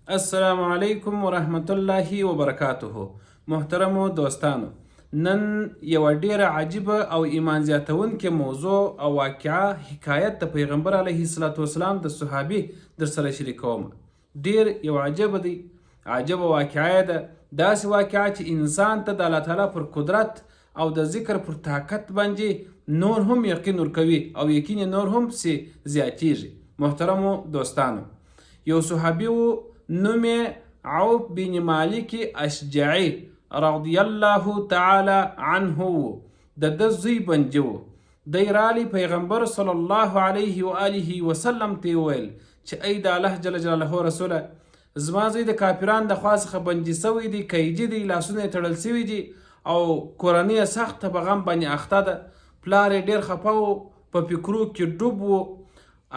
السلام علیکم ورحمت الله وبرکاته. محترمو دوستانو، نن یوه ډیره عجیبه او ایمان زیاتونکې موضوع او واقعه حکایت د پیغمبر علیه السلام د صحابي در سره شریکوم. ډیر یو عجبه واقعه ده. داسې واقعه چې انسان ته د الله تعالی پر قدرت او د ذکر پر طاقت باندې نور هم یقین ورکوي او یقین نور هم زیاتیږي. محترمو دوستانو، یو صحابي و، نوم یې عوف بن مالک اشجعي رضی الله تعالی عنه و. د ده زوی بنجه و. دی رالی پیغمبر صلی الله علیه و آله وسلم ته وویل چې ای د الله جل جلاله رسوله، زما زوی د کافرانو د خوا څخه بندي سوی دی، قیدي دی، لاسونه یې تړل سوي دي او کورنۍ یې سخته په غم باندې اخته ده. پلار یې ډېر خفه و، په فکرو کې ډوب و.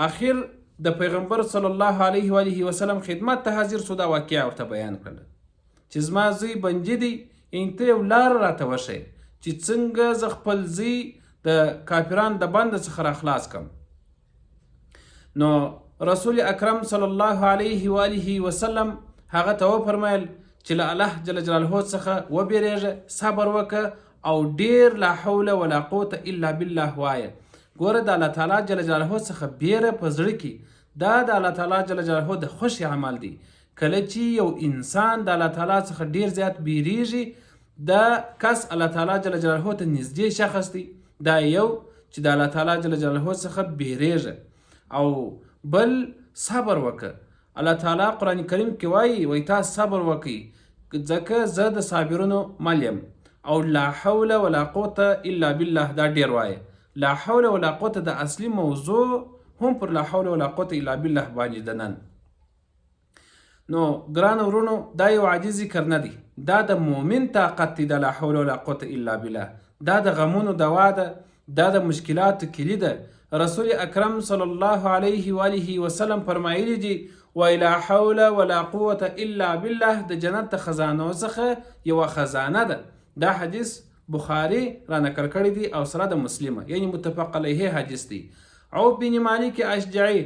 اخر د پیغمبر صلی الله علیه و آله وسلم خدمت ته حاضر شو. دا واقعه ورته بیان کړله چې زما زوی بندي دی، ته یو لاره راته وښیه چې څنګه زه خپل زوی د کافرانو د بند څخه راخلاص کړم. نو رسول اکرم صلی الله علیه و آله وسلم هغه ته وفرمایل چې له الله جل جلاله څخه وبېرېږه، صبر وکړه او ډېر لا حول ولا قوة الا بالله وایه. ګوره، د الله تعالی جل جلاله څخه بیره په زړه کې دا د الله تعالی جل جلاله د خوښې عمل دی. کله چې یو انسان د الله تعالی څخه ډیر زیات بیریږي، دا کس الله تعالی جل جلاله ته نږدې شخص دی. دا یو چې د الله تعالی جل جلاله څخه بیریږي. او بل صبر وکړه. الله تعالی قرآن کریم کې وایي تاسو صبر وکړئ ځکه زه د صابرونو مل یم. او لا حول ولا قوة الا بالله دا ډیر وایه. لا حول ولا قوة د اصلي موضوع هم پر لا حول ولا قوة الا بالله باندې ده نن. نو ګرانو ورونو، دا یو عاجزي ذکر نه دی، دا د مؤمن طاقت دی. د لا حول ولا قوة الا بالله دا د غمونو دوا ده، دا د مشکلاتو کلي ده. رسول اکرم صلی الله علیه و آله وسلم فرمایلی دي وای لا حول ولا قوة الا بالله د جنت د خزانو څخه یوه خزانه ده. دا حدیث بخاری را نقل کړی دی او سره د مسلمه، یعنی متفق علیه حدیث دی. عوف بن مالک اشجعي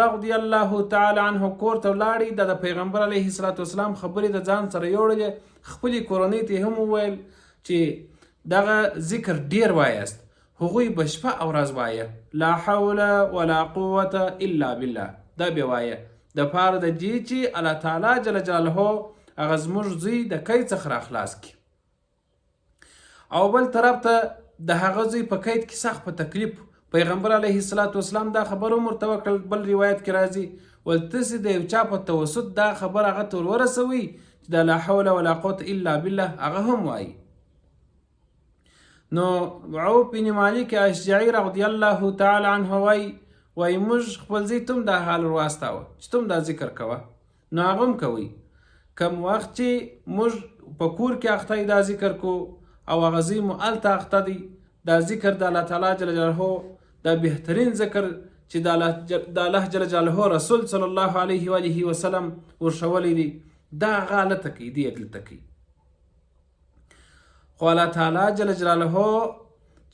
رضی الله تعالی عنه کور ته ولاړی. د پیغمبر علیه السلام خبرې د ځان سره یوړلې. خپلې کورنۍ ته هم وویل چې دغه ذکر ډیر وایاست. هغوی به شپه او ورځ وایه لا حول ولا قوة الا بالله. دا به وایه د پاره د دې چې الله تعالی جل جلاله هغه زموږ زوی د قید څخه راخلاص کړي. او بل طرف ته د هغه زوی په قید کې سخت په تکلیف. پیغمبر علیه السلام دا خبر هم ورته وکړل. بل روایت کې راځي ول تاسې د یو چا په توسط دا خبر هغه ته ورسوي چې د لا حول ولا قوة الا بالله هغه هم وایي. نو عوف بن مالک اشجعي رضی الله تعالی عنه وایي موږ خپل زوی ته هم دا حال ورواستاوه چې ته هم دا ذکر کوه. نو هغه هم کوي. کم وخت چې موږ په کور کې اخته دا ذکر کو او هغه زوی مو هلته اخته دی، دا ذکر د الله تعالی جل جلاله دا بهترین ذکر چې د الله جل جلاله رسول صلی الله علیه و آله وسلم ورښولی دی، دا هغه هلته کوي، دی دلته کوي. خو الله تعالی جل جلاله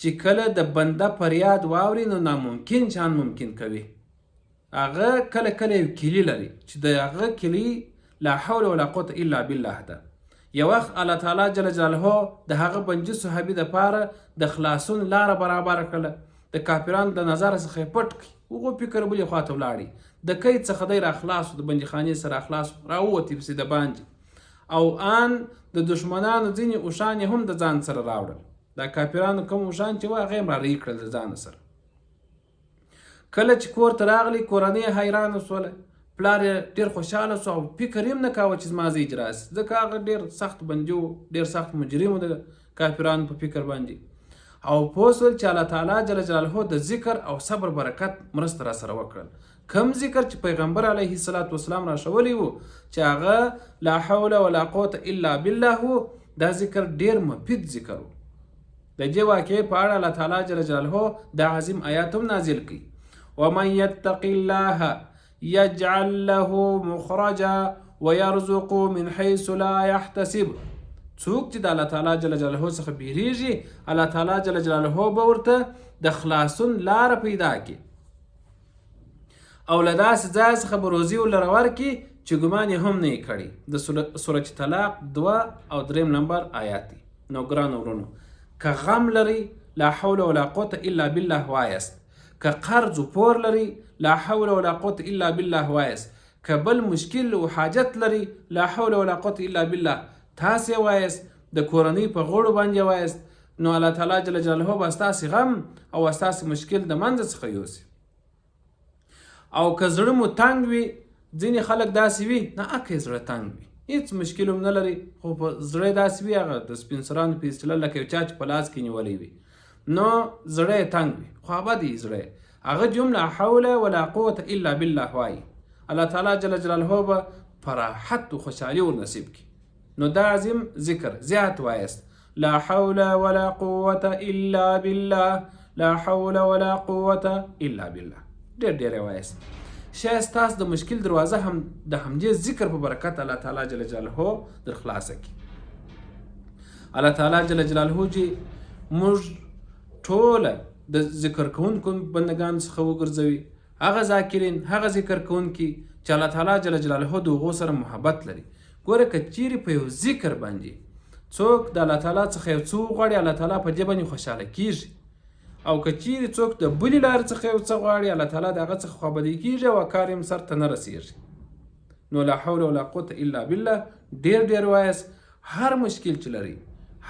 چې کله د بنده فریاد واوري نو ناممکن شان ممکن کوي. هغه کله کله یو کلي لري چې د هغه کلي لا حول ولا قوة الا بالله ده. یو وخت الله تعالی جل جلاله د هغه بنجي صحابي دپاره د خلاصون لاره برابر کړله. د کافرانو د نظر څخه یې پټ کړي. هغو فکر بلې خوا ته ولاړي. د قید څخه دی راخلاص و، د بندیخانې سره راخلاص و، راووتې پسې د باندې. او ان د دشمنانو ځینې اوښان یې هم د ځان سره راوړل. دا کافرانو کوم اوښان چې وه هغه یې رارهي کړل د ځانه سره. کله چې کور ته راغلی، کورنۍ حیرانه شوله. پلار یې ډېر خوشحاله شو او فکر یې هم نه کاوه چې زما زوی اجرا شي، ځکه هغه ډېر سخت بندي و، ډېر سخت مجرم و د کافرانو په فکر باندې. او پوه شول چې الله تعالی جل جلاله د ذکر او صبر برکت مرسته را سره وکړل. کم ذکر چې پیغمبر علیه السلام راښولی و چې هغه لا حول ولا قوة الا بالله و، دا ذکر ډېر مفید ذکر و. د دې واقعې په اړه الله تعالی جل جلاله دا عظیم آیات هم نازل کړي. ومن یتق الله یجعل له مخرجا ويرزق من حيث لا يحتسب. څوک چې د الله تعالی جل جلاله څخه بیریږي، الله تعالی جل جلاله به ورته د خلاصون لاره پیدا کړي او له داسې ځای څخه به روزي ورله راورکړي چې ګمان یې هم نه یې کړی. د سورة طلاق 2 او 3 نمبر آیات دی. نو ګرانو ورونو، که غم لري لا حول ولا قوة الا بالله وایست، که قرض و پور لري لا حول ولا قوة الا بالله وایست، که بل مشکل و حاجت لري لا حول ولا قوة الا بالله تاسې وایست، د کورنۍ په غړو باندې وایست، نو الله تعالی جل جلاله به ستاسې غم او ستاسې مشکل د منځه څخه یوسي. او که زړه مو تنګ وي، ځینې خلک داسې وي نه اکه زړه تنګ وي، هېڅ مشکل هم نه لري، خو په زړه داسې وي هغه د سپین سرانو پیسټله لکه یو چا چې په لاس کې نیولی وي، نو زړه یې تنګ وي، خو ابد یې زړه هغه هم لا حول ولا قوة الا بالله وایي. الله تعالی جل جلاله به په راحت و خوشحالي ور نصیب کړي. نو دا عظیم ذکر زیات وایست، لا حول ولا قوة الا بالله، لا حول ولا قوة الا بالله، ډېر ډېر وایست. شاید ستاسو د مشکل دروازه هم د همدې ذکر په برکت الله تعالی جل جلاله در خلاصه کړي. الله تعالی جل جلاله چې موږ ټوله د ذکر کوونکو بندگانو څخه وګرځوي، هغه ذاکرین، هغه ذکر کوونکي چې الله تعالی جل جلاله د هغو سره محبت لري. ګوره که چیرې په یو ذکر باندې څوک د الله تعالی څخه یو څه وغواړي، الله تعالی په دې باندې خوشحاله کیږي. او که چیرې څوک د بلې لارې څخه یو څه غواړي، الله تعالی د هغه څخه خوابدی کیږي او کار یې سر ته نه رسیږي. نو لا حول ولا قوة الا بالله ډېر ډېر وایست. هر مشکل چې لري،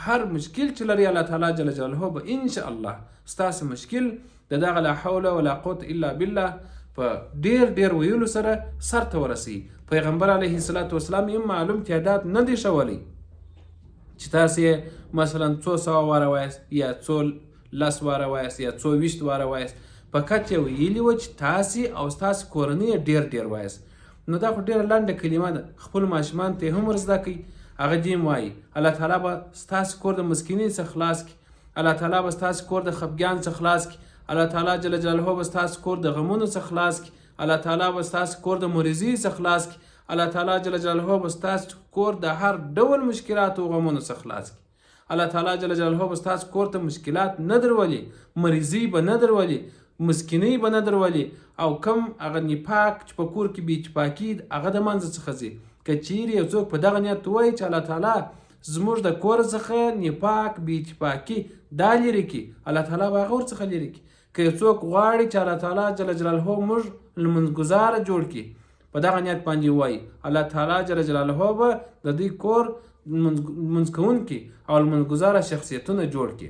هر مشکل چې لري، الله تعالی جل جلاله به ان شاء الله ستاسو مشکل د دغه لا حول ولا قوة الا بالله په ډېر ډېر ویلو سره سر ته ورسي. پیغمبر علیه الصلاة والسلام یې معلوم تعداد نه دی ښولی چې تاسو یې مثلا 200 واره وایست یا 10 واره وایست یا 20 واره وایست، فقط یې ویلي وه چې تاسې او ستاسې کورنۍ یې ډېر ډېر وایست. نو دا خو ډېره لنډه کلمه ده، خپلو ماشومانو ته یې هم ور زده کړئ، هغه دې هم وایي. الله تعالی به ستاسې کور د مسکینۍ څخه خلاص کړي، الله تعالی به ستاسې کور د خفګان څخه خلاص کړي، الله تعالی جل جلاله به ستاسې کور د غمونو څخه خلاص کړي، الله تعالی به ستاسې کور د مریضۍ څخه خلاص کړي، الله تعالی جل جلاله به ستاسې کور د هر ډول مشکلاتو او غمونو څخه خلاص کړي. الله تعالی جل جلاله به ستاسو کور ته مشکلات نه درولي، مریضۍ به نه درولي، مسکینۍ به نه درولي، او کم هغه نفاق چې په کور کې بې اتفاقي هغه د منځه څخه ځي. که چیرې یو څوک په دغه نیت ووایي چې الله تعالی زموږ د کور څخه نفاق بې اتفاقي دا لرې کړي، الله تعالی به هغه ورڅخه لرې کړي. که یو څوک غواړي چې الله تعالی جل جلاله موږ لمونځګزاره جوړ کړي، په دغه نیت باندې ووایي، الله تعالی جل جلاله به د دوی کور منځ کوونکي او لمونځګزاره شخصیتونه جوړ کړي.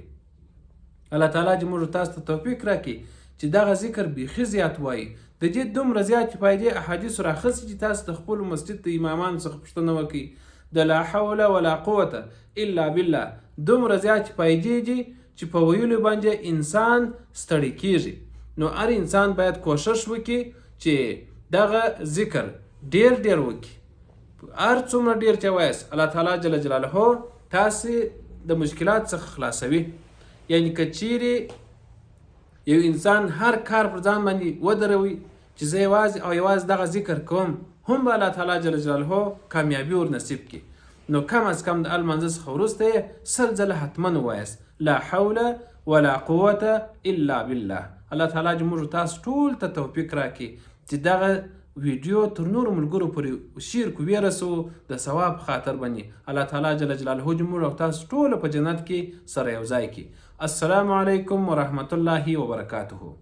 الله تعالی دې موږ تاسو ته توفیق راکړي چې دغه ذکر بیخي زیات وایي. د دې دومره زیاتې فایدې احادیثو راخیستې چې تاسو د خپلو مسجد د امامانو څخه پوښتنه وکړئ. د لا حول ولا قوة الا بالله دومره زیاتې فایدې دي چې په ویلو باندې انسان ستړی کیږي. نو هر انسان باید کوشش وکړي چې دغه ذکر ډېر ډېر وکړي. هر څومره ډېر چې وایست، الله تعالی جل جلاله تاسې د مشکلات څخه خلاصوي. یعنی که چیرې یو انسان هر کار پر ځان باندې ودروي چې زه یوازې او یوازې دغه ذکر کوم، هم به الله تعالی جل جلاله کامیابي ور نصیب کړي. نو کم از کم د المنځه څخه وروسته یې 100 ځله حتما ووایست لا حول ولا قوة الا بالله. الله تعالی دې موږ تاسو ټول ته توفیق راکړي چې دغه ویډیو تر نورو ملګرو پورې شیر کو ورسو د ثواب خاطر باندې. الله تعالی جل جلاله دې موږ او تاسو ټول په جنت کې سره یو ځای کړي. السلام علیکم ورحمة الله وبرکاته.